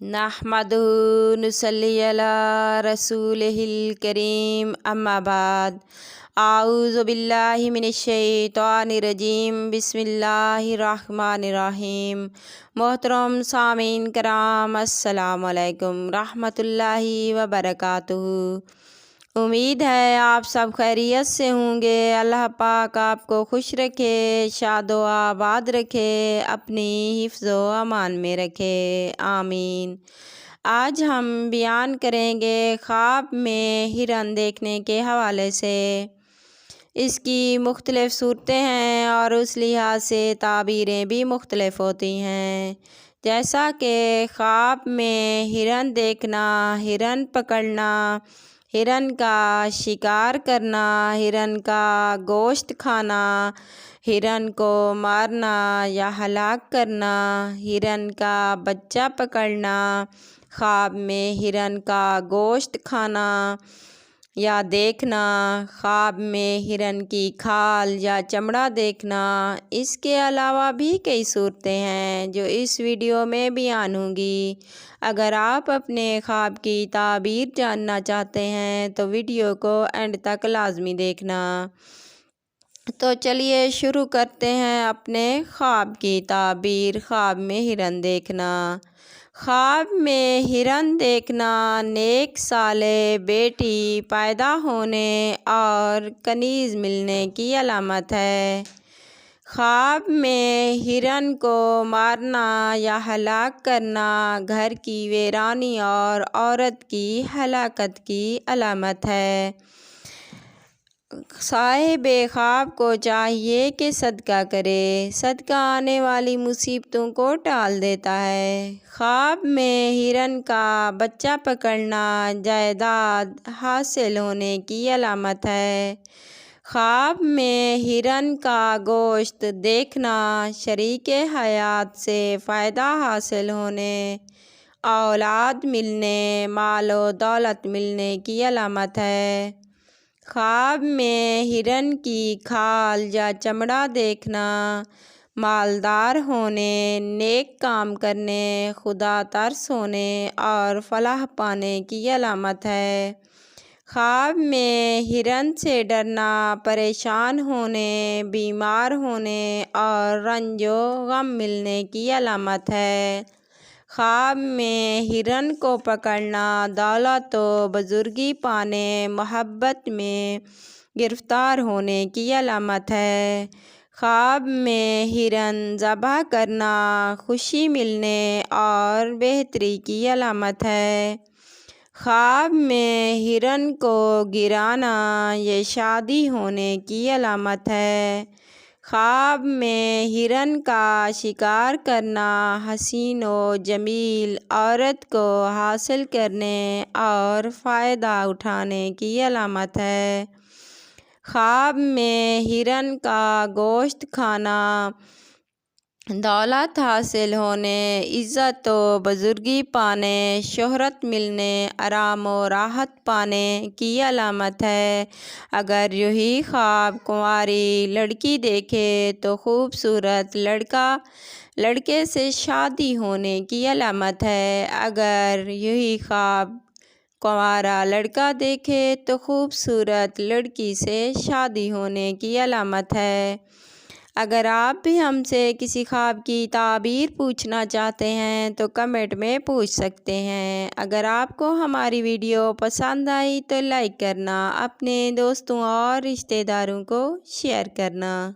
नहमदुहु नुसल्ली अला रसूलिहिल करीम अम्मा बाद आऊज़ु बिल्लाहि मिनश्शैतानिर रजीम बिस्मिल्लाहिर्रहमानिर्रहीम। मोहतरम सामीन कराम अस्सलामु अलैकुम रहमतुल्लाहि व बरकातुहू। उम्मीद है आप सब खैरियत से होंगे। अल्लाह पाक आपको खुश रखे, शादो आबाद रखे, अपनी हिफ्ज़ो अमान में रखे, आमीन। आज हम बयान करेंगे ख्वाब में हिरन देखने के हवाले से। इसकी मुख्तलिफ़ सूरतें हैं और उस लिहाज से ताबीरें भी मुख्तलिफ़ होती हैं। जैसा कि ख्वाब में हिरन देखना, हिरन पकड़ना, हिरन का शिकार करना, हिरन का गोश्त खाना, हिरन को मारना या हलाक करना, हिरन का बच्चा पकड़ना, ख्वाब में हिरन का गोश्त खाना या देखना, ख्वाब में हिरन की खाल या चमड़ा देखना। इसके अलावा भी कई सूरतें हैं जो इस वीडियो में बयान होंगी। अगर आप अपने ख्वाब की ताबीर जानना चाहते हैं तो वीडियो को एंड तक लाजमी देखना। तो चलिए शुरू करते हैं अपने ख्वाब की ताबीर। ख्वाब में हिरन देखना। ख्वाब में हिरन देखना नेक साले बेटी पैदा होने और कनीज़ मिलने की अलामत है। ख्वाब में हिरन को मारना या हलाक करना घर की वीरानी और औरत की हलाकत की अलामत है। साहिबे ख्वाब को चाहिए कि सदका करे। सदका आने वाली मुसीबतों को टाल देता है। ख्वाब में हिरन का बच्चा पकड़ना जायदाद हासिल होने की अलामत है। ख्वाब में हिरन का गोश्त देखना शरीके हयात से फ़ायदा हासिल होने, औलाद मिलने, मालो दौलत मिलने की अलामत है। ख्वाब में हिरन की खाल या चमड़ा देखना मालदार होने, नेक काम करने, खुदा तरस होने और फलाह पाने की अलामत है। ख्वाब में हिरन से डरना परेशान होने, बीमार होने और रंजो गम मिलने की अलामत है। ख्वाब में हिरन को पकड़ना दौलत व बुजुर्गी पाने, मोहब्बत में गिरफ्तार होने की अलामत है। ख्वाब में हिरन ज़बह करना खुशी मिलने और बेहतरी की अलामत है। ख्वाब में हिरन को गिराना ये शादी होने की अलामत है। ख्वाब में हिरन का शिकार करना हसीन व जमील औरत को हासिल करने और फ़ायदा उठाने की अलामत है। ख्वाब में हिरन का गोश्त खाना दौलत हासिल होने, इज़्ज़त व बुजुर्गी पाने, शोहरत मिलने, आराम व राहत पाने की अलामत है। अगर यही ख्वाब कुंवारी लड़की देखे तो खूबसूरत लड़के से शादी होने की अलामत है। अगर यही ख्वाब कुंवारा लड़का देखे तो खूबसूरत लड़की से शादी होने की अलामत है। अगर आप भी हमसे किसी ख्वाब की ताबीर पूछना चाहते हैं तो कमेंट में पूछ सकते हैं। अगर आपको हमारी वीडियो पसंद आई तो लाइक करना, अपने दोस्तों और रिश्तेदारों को शेयर करना।